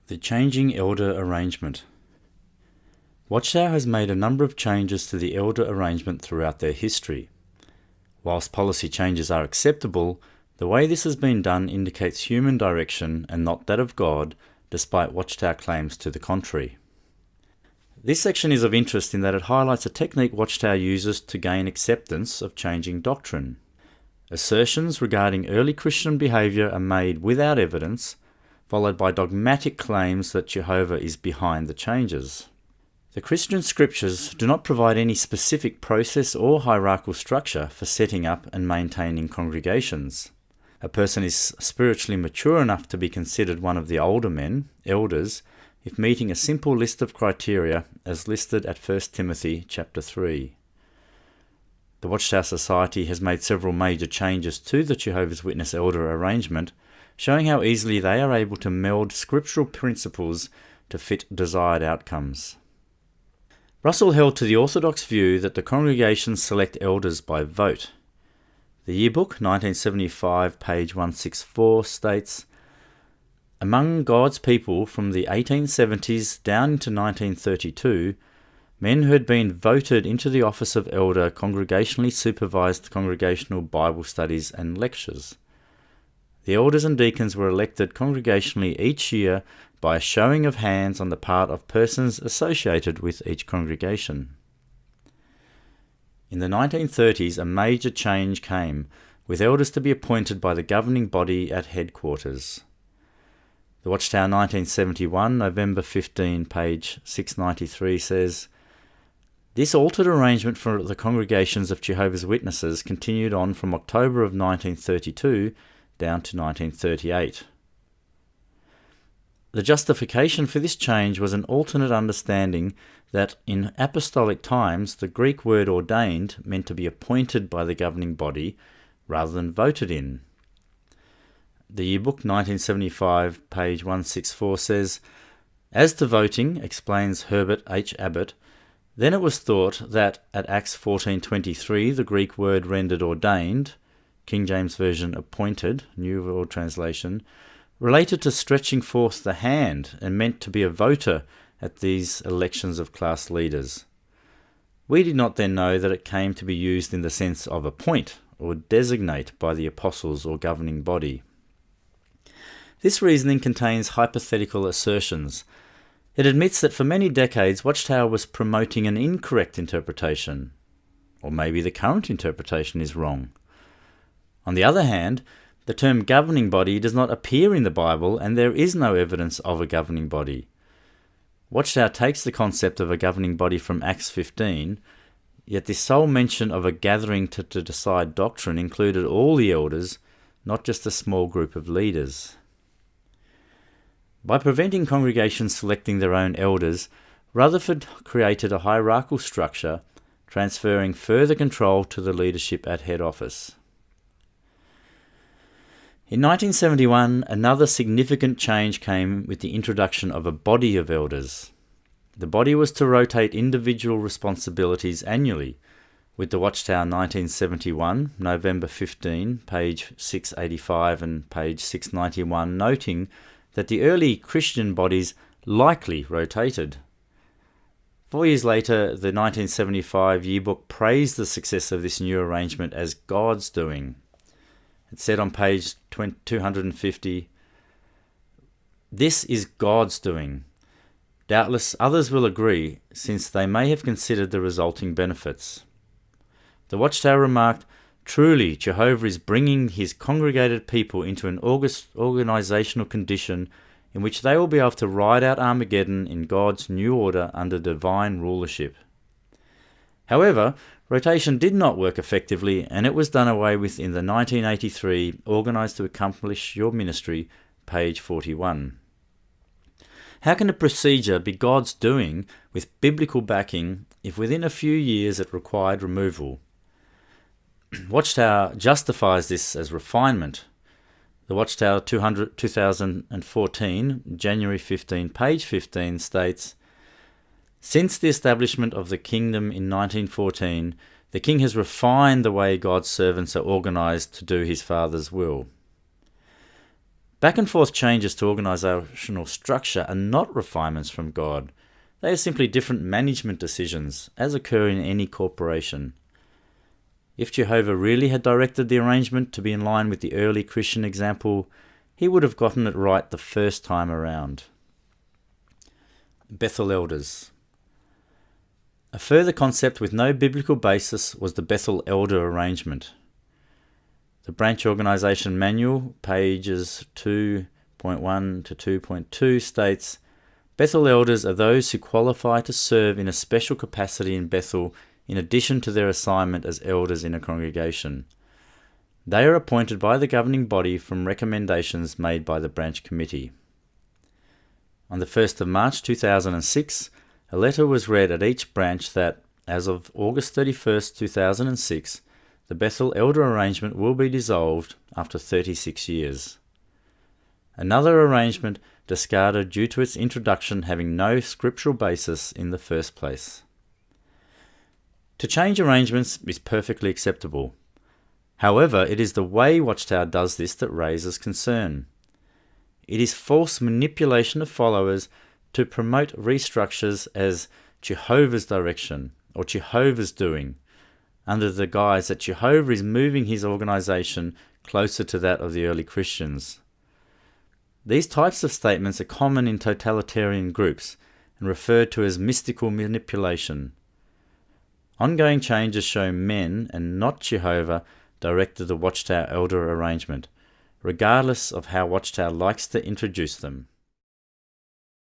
The changing elder arrangement. Watchtower has made a number of changes to the elder arrangement throughout their history. Whilst policy changes are acceptable, the way this has been done indicates human direction and not that of God, despite Watchtower claims to the contrary. This section is of interest in that it highlights a technique Watchtower uses to gain acceptance of changing doctrine. Assertions regarding early Christian behaviour are made without evidence, followed by dogmatic claims that Jehovah is behind the changes. The Christian scriptures do not provide any specific process or hierarchical structure for setting up and maintaining congregations. A person is spiritually mature enough to be considered one of the older men, elders, if meeting a simple list of criteria as listed at 1 Timothy chapter 3. The Watchtower Society has made several major changes to the Jehovah's Witness elder arrangement, showing how easily they are able to meld scriptural principles to fit desired outcomes. Russell held to the orthodox view that the congregations select elders by vote. The Yearbook, 1975, page 164, states, "Among God's people from the 1870s down into 1932, men who had been voted into the office of elder congregationally supervised congregational Bible studies and lectures. The elders and deacons were elected congregationally each year by a showing of hands on the part of persons associated with each congregation." In the 1930s, a major change came, with elders to be appointed by the governing body at headquarters. The Watchtower 1971, November 15, page 693 says, "This altered arrangement for the congregations of Jehovah's Witnesses continued on from October of 1932 down to 1938. The justification for this change was an alternate understanding that in apostolic times the Greek word ordained meant to be appointed by the governing body rather than voted in. The Yearbook 1975, page 164 says, "As to voting," explains Herbert H. Abbott, "then it was thought that at Acts 14:23 the Greek word rendered ordained, King James Version appointed, New World Translation, related to stretching forth the hand and meant to be a voter at these elections of class leaders. We did not then know that it came to be used in the sense of appoint or designate by the apostles or governing body." This reasoning contains hypothetical assertions. It admits that for many decades Watchtower was promoting an incorrect interpretation, or maybe the current interpretation is wrong. On the other hand, the term governing body does not appear in the Bible and there is no evidence of a governing body. Watchtower takes the concept of a governing body from Acts 15, yet this sole mention of a gathering to decide doctrine included all the elders, not just a small group of leaders. By preventing congregations selecting their own elders, Rutherford created a hierarchical structure, transferring further control to the leadership at head office. In 1971, another significant change came with the introduction of a body of elders. The body was to rotate individual responsibilities annually, with the Watchtower 1971, November 15, page 685 and page 691 noting that the early Christian bodies likely rotated. 4 years later, the 1975 Yearbook praised the success of this new arrangement as God's doing. It said on page 250, "This is God's doing. Doubtless others will agree, since they may have considered the resulting benefits." The Watchtower remarked, "Truly, Jehovah is bringing his congregated people into an organizational condition in which they will be able to ride out Armageddon in God's new order under divine rulership." However, rotation did not work effectively, and it was done away with in the 1983 Organized to Accomplish Your Ministry, page 41. How can a procedure be God's doing with biblical backing if within a few years it required removal? Watchtower justifies this as refinement. The Watchtower 2014, January 15, page 15 states, "Since the establishment of the kingdom in 1914, the king has refined the way God's servants are organized to do his Father's will." Back and forth changes to organisational structure are not refinements from God. They are simply different management decisions, as occur in any corporation. If Jehovah really had directed the arrangement to be in line with the early Christian example, he would have gotten it right the first time around. Bethel Elders. A further concept with no biblical basis was the Bethel Elder Arrangement. The Branch Organisation Manual, pages 2.1 to 2.2, states, Bethel elders are those who qualify to serve in a special capacity in Bethel in addition to their assignment as elders in a congregation. They are appointed by the governing body from recommendations made by the branch committee. On the 1st of March 2006, a letter was read at each branch that, as of August 31st, 2006, the Bethel Elder Arrangement will be dissolved after 36 years. Another arrangement discarded due to its introduction having no scriptural basis in the first place. To change arrangements is perfectly acceptable. However, it is the way Watchtower does this that raises concern. It is false manipulation of followers to promote restructures as Jehovah's direction or Jehovah's doing, under the guise that Jehovah is moving his organisation closer to that of the early Christians. These types of statements are common in totalitarian groups and referred to as mystical manipulation. Ongoing changes show men, and not Jehovah, directed the Watchtower Elder Arrangement, regardless of how Watchtower likes to introduce them.